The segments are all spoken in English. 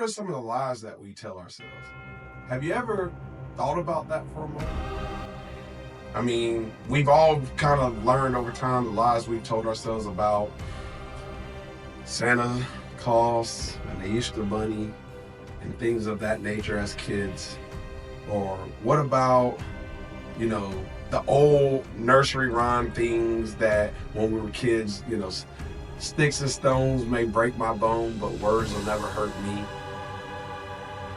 are some of the lies that we tell ourselves? Have you ever thought about that for a moment? I mean, we've all kind of learned over time the lies we've told ourselves about Santa Claus and the Easter Bunny and things of that nature as kids. Or what about, you know, the old nursery rhyme things that when we were kids, you know, sticks and stones may break my bone, but words will never hurt me.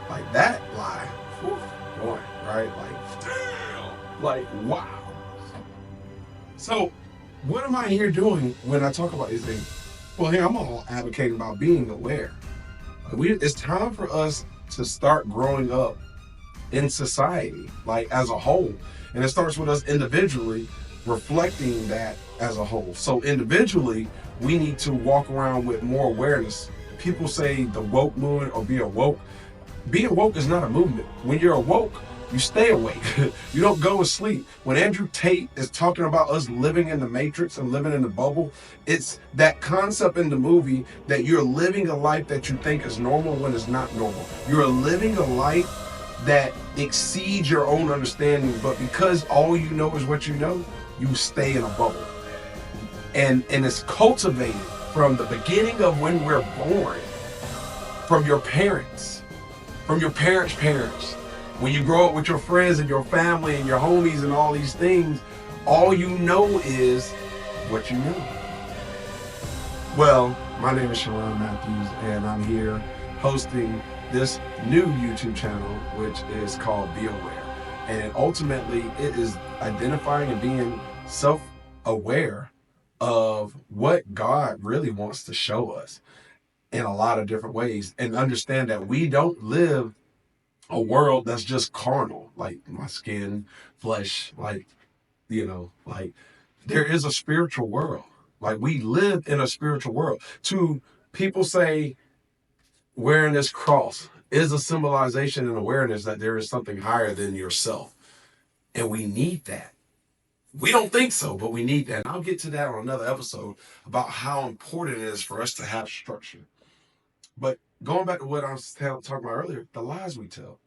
Like that lie, whew, boy, right? Like, damn, like, wow. So, what am I here doing when I talk about these things? Well, here I'm all advocating about being aware. It's time for us to start growing up in society, like as a whole. And it starts with us individually reflecting that as a whole. So individually, we need to walk around with more awareness. People say the woke movement or be awoke. Being woke is not a movement. When you're awoke, you stay awake. You don't go to sleep. When Andrew Tate is talking about us living in the matrix and living in the bubble, it's that concept in the movie that you're living a life that you think is normal when it's not normal. You're living a life that exceeds your own understanding, but because all you know is what you know, you stay in a bubble. And it's cultivated from the beginning of when we're born, from your parents, from your parents' parents. When you grow up with your friends and your family and your homies and all these things, all you know is what you know. Well, my name is Sharon Matthews, and I'm here hosting this new YouTube channel, which is called Be Aware. And ultimately, it is identifying and being self-aware of what God really wants to show us in a lot of different ways, and understand that we don't live a world that's just carnal, like my skin, flesh, like, you know, like there is a spiritual world. Like we live in a spiritual world. To people say wearing this cross is a symbolization and awareness that there is something higher than yourself. And we need that. We don't think so, but we need that. And I'll get to that on another episode about how important it is for us to have structure. But going back to what I was talking about earlier, the lies we tell.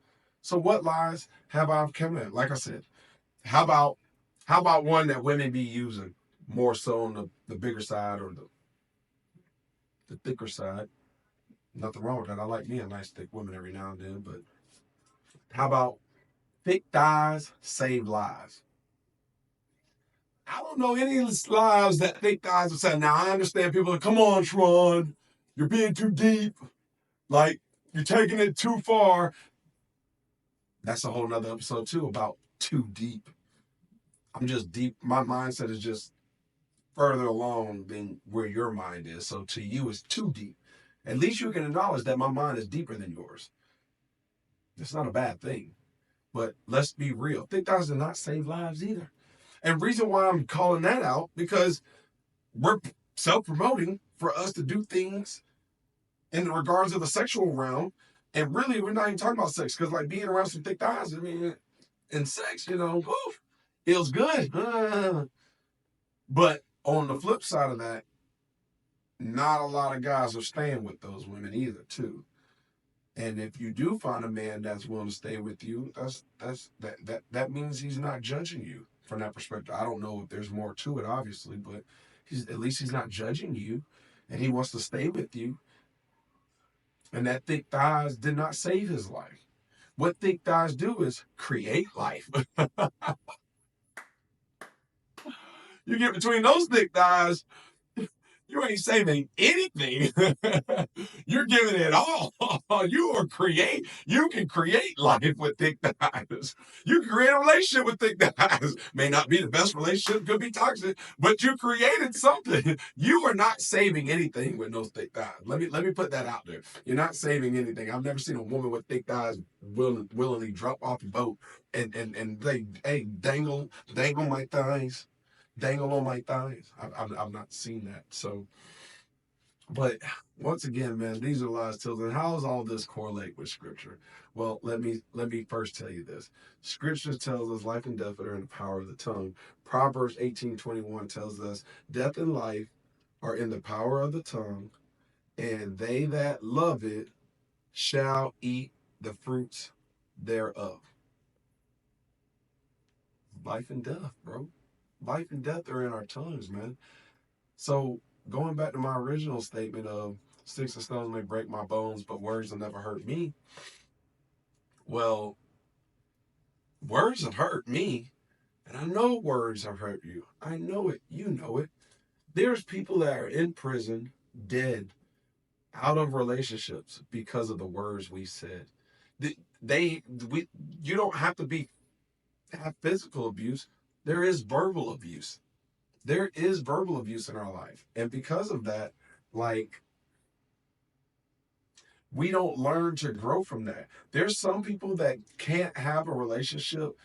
So what lies have I come in? Like I said, how about one that women be using more so on the bigger side or the thicker side? Nothing wrong with that. I like me a nice thick woman every now and then, but how about thick thighs save lives? I don't know any lives that thick thighs have said. Now I understand people are, come on, Sharon, you're being too deep. Like you're taking it too far. That's a whole nother episode too about too deep. I'm just deep. My mindset is just further along than where your mind is. So to you, it's too deep. At least you can acknowledge that my mind is deeper than yours. It's not a bad thing. But let's be real. Thick thighs do not save lives either. And reason why I'm calling that out, because we're self-promoting for us to do things in regards of the sexual realm. And really, we're not even talking about sex, because like being around some thick thighs, I mean, in sex, you know, whew, feels good. But on the flip side of that, not a lot of guys are staying with those women either, too. And if you do find a man that's willing to stay with you, that means he's not judging you from that perspective. I don't know if there's more to it, obviously, but at least he's not judging you, and he wants to stay with you. And that thick thighs did not save his life. What thick thighs do is create life. You get between those thick thighs, you ain't saving anything. You're giving it all. You can create life with thick thighs. You can create a relationship with thick thighs. May not be the best relationship, could be toxic, but you created something. You are not saving anything with those thick thighs. Let me put that out there. You're not saving anything. I've never seen a woman with thick thighs willingly drop off a boat and they, hey, dangle my thighs. Dangle on my thighs. I've not seen that. So, but once again, man, these are lies tells. And how does all this correlate with scripture? Well, let me first tell you this. Scripture tells us life and death are in the power of the tongue. Proverbs 18:21 tells us death and life are in the power of the tongue, and they that love it shall eat the fruits thereof. Life and death, bro. Life and death are in our tongues, man. So going back to my original statement of sticks and stones may break my bones, but words will never hurt me. Well, words have hurt me, and I know words have hurt you. I know it. You know it. There's people that are in prison, dead, out of relationships because of the words we said. They we you don't have to have physical abuse. There is verbal abuse. There is verbal abuse in our life. And because of that, like, we don't learn to grow from that. There's some people that can't have a relationship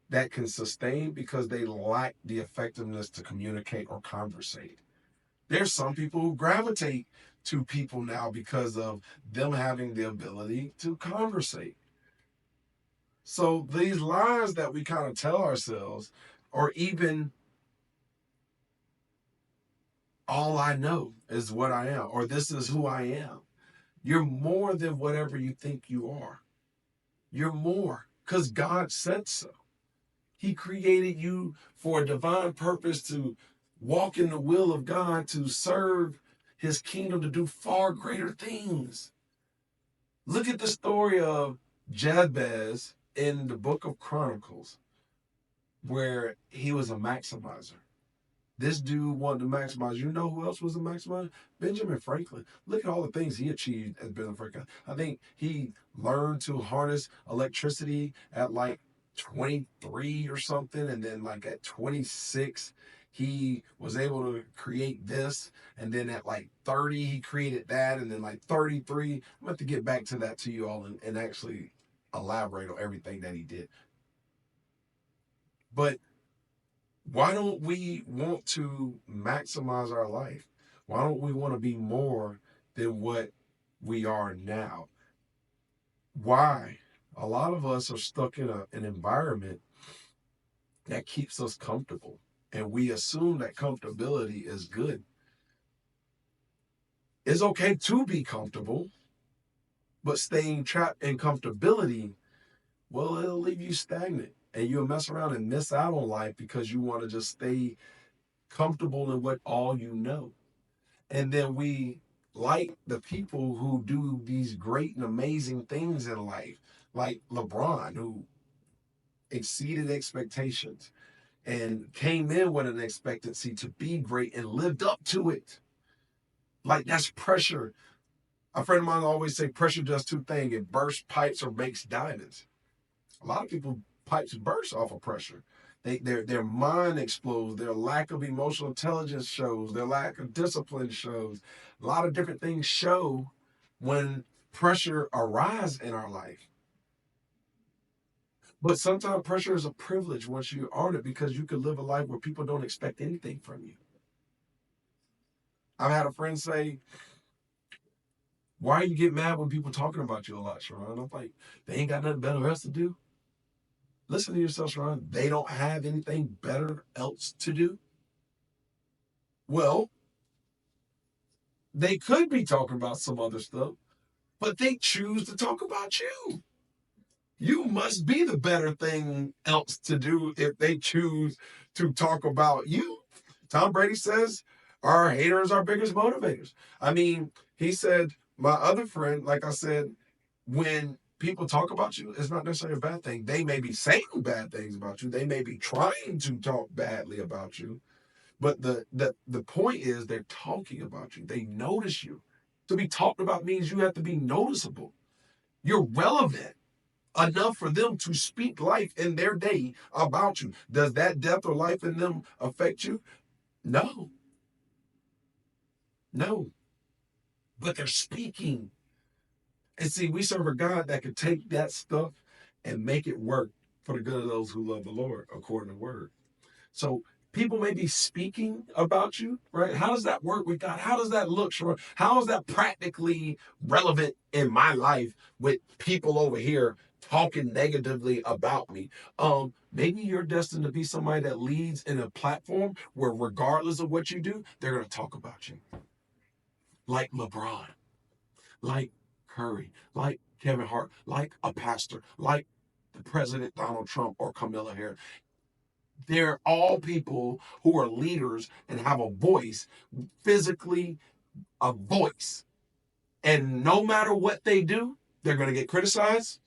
that can sustain because they lack the effectiveness to communicate or conversate. There's some people who gravitate to people now because of them having the ability to conversate. So these lies that we kind of tell ourselves, or even all I know is what I am, or this is who I am. You're more than whatever you think you are. You're more because God said so. He created you for a divine purpose to walk in the will of God, to serve his kingdom, to do far greater things. Look at the story of Jabez in the book of Chronicles, where he was a maximizer. This dude wanted to maximize. You know who else was a maximizer? Benjamin Franklin. Look at all the things he achieved as Benjamin Franklin. I think he learned to harness electricity at like 23 or something. And then like at 26, he was able to create this. And then at like 30, he created that. And then like 33, I'm going to have to get back to that to you all and actually elaborate on everything that he did. But why don't we want to maximize our life? Why don't we want to be more than what we are now? Why? A lot of us are stuck in an environment that keeps us comfortable, and we assume that comfortability is good. It's okay to be comfortable, but staying trapped in comfortability, well, it'll leave you stagnant, and you'll mess around and miss out on life because you want to just stay comfortable in what all you know. And then we like the people who do these great and amazing things in life, like LeBron, who exceeded expectations and came in with an expectancy to be great and lived up to it. Like, that's pressure. A friend of mine always say pressure does two things: it bursts pipes or makes diamonds. A lot of people pipes burst off of pressure. Their mind explodes. Their lack of emotional intelligence shows. Their lack of discipline shows. A lot of different things show when pressure arises in our life. But sometimes pressure is a privilege once you earn it, because you can live a life where people don't expect anything from you. I've had a friend say, "Why you get mad when people talking about you a lot, Sharon?" I'm like, they ain't got nothing better else to do. Listen to yourself, Sharon. They don't have anything better else to do. Well, they could be talking about some other stuff, but they choose to talk about you. You must be the better thing else to do if they choose to talk about you. Tom Brady says our haters are our biggest motivators. I mean, he said, my other friend, like I said, when people talk about you, it's not necessarily a bad thing. They may be saying bad things about you. They may be trying to talk badly about you. But the point is, they're talking about you. They notice you. To be talked about means you have to be noticeable. You're relevant enough for them to speak life in their day about you. Does that death or life in them affect you? No. No. But they're speaking. And see, we serve a God that can take that stuff and make it work for the good of those who love the Lord, according to the word. So people may be speaking about you, right? How does that work with God? How does that look, Sharon? How is that practically relevant in my life with people over here talking negatively about me? Maybe you're destined to be somebody that leads in a platform where, regardless of what you do, they're going to talk about you. Like LeBron, like Curry, like Kevin Hart, like a pastor, like the President Donald Trump or Kamala Harris. They're all people who are leaders and have a voice, physically a voice. And no matter what they do, they're going to get criticized.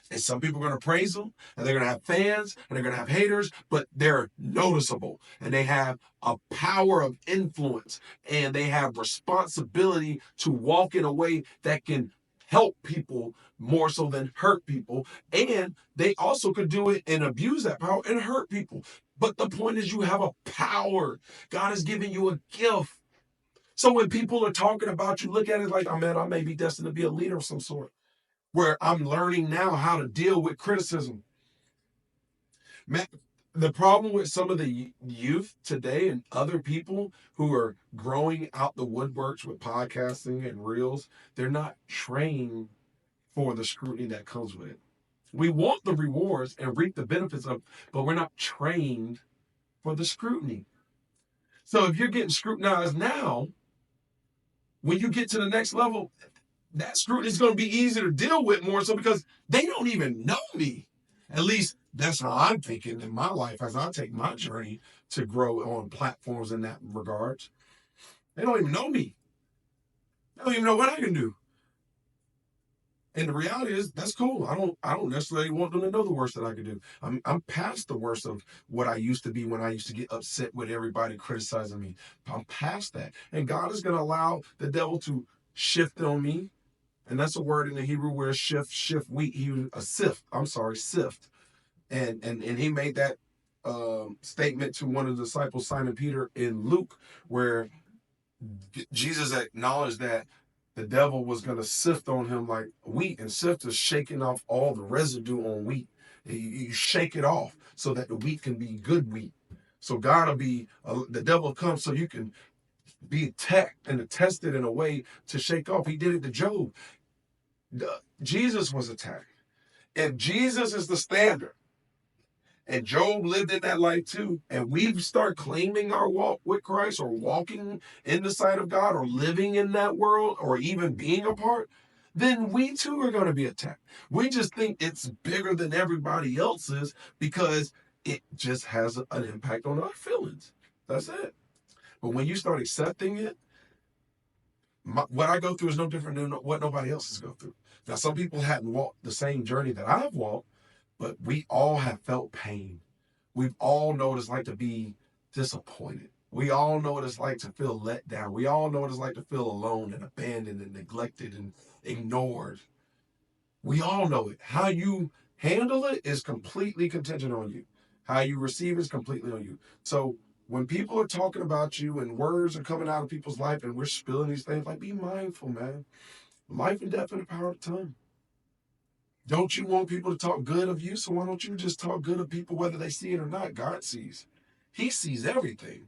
And some people are going to praise them, and they're going to have fans, and they're going to have haters, but they're noticeable, and they have a power of influence, and they have responsibility to walk in a way that can help people more so than hurt people. And they also could do it and abuse that power and hurt people. But the point is, you have a power. God has given you a gift. So when people are talking about you, look at it like, oh man, I may be destined to be a leader of some sort, where I'm learning now how to deal with criticism. Man, the problem with some of the youth today and other people who are growing out the woodworks with podcasting and reels, they're not trained for the scrutiny that comes with it. We want the rewards and reap the benefits of, but we're not trained for the scrutiny. So if you're getting scrutinized now, when you get to the next level, that scrutiny is going to be easier to deal with more so because they don't even know me. At least that's how I'm thinking in my life as I take my journey to grow on platforms in that regards. They don't even know me. They don't even know what I can do. And the reality is that's cool. I don't necessarily want them to know the worst that I can do. I'm past the worst of what I used to be when I used to get upset with everybody criticizing me. I'm past that. And God is going to allow the devil to shift on me. And that's a word in the Hebrew where shift wheat. He was a sift. And he made that statement to one of the disciples, Simon Peter, in Luke, where Jesus acknowledged that the devil was going to sift on him like wheat, and sift is shaking off all the residue on wheat. You shake it off so that the wheat can be good wheat. So God will be, the devil comes so you can be attacked and tested in a way to shake off. He did it to Job. Jesus was attacked. If Jesus is the standard, and Job lived in that life too, and we start claiming our walk with Christ or walking in the sight of God or living in that world or even being a part, then we too are going to be attacked. We just think it's bigger than everybody else's because it just has an impact on our feelings. That's it. But when you start accepting it, what I go through is no different than what nobody else has go through. Now, some people hadn't walked the same journey that I've walked, but we all have felt pain. We've all know what it's like to be disappointed. We all know what it's like to feel let down. We all know what it's like to feel alone and abandoned and neglected and ignored. We all know it. How you handle it is completely contingent on you. How you receive it is completely on you. So when people are talking about you and words are coming out of people's life and we're spilling these things, like, be mindful, man. Life and death in the power of the tongue. Don't you want people to talk good of you? So why don't you just talk good of people whether they see it or not? God sees. He sees everything.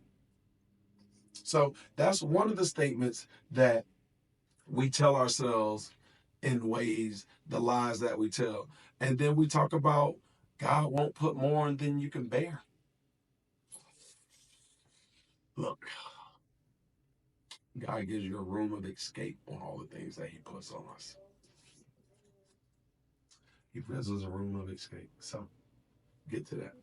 So that's one of the statements that we tell ourselves in ways, the lies that we tell. And then we talk about God won't put more than you can bear. Look, God gives you a room of escape on all the things that he puts on us. He gives us a room of escape. So get to that.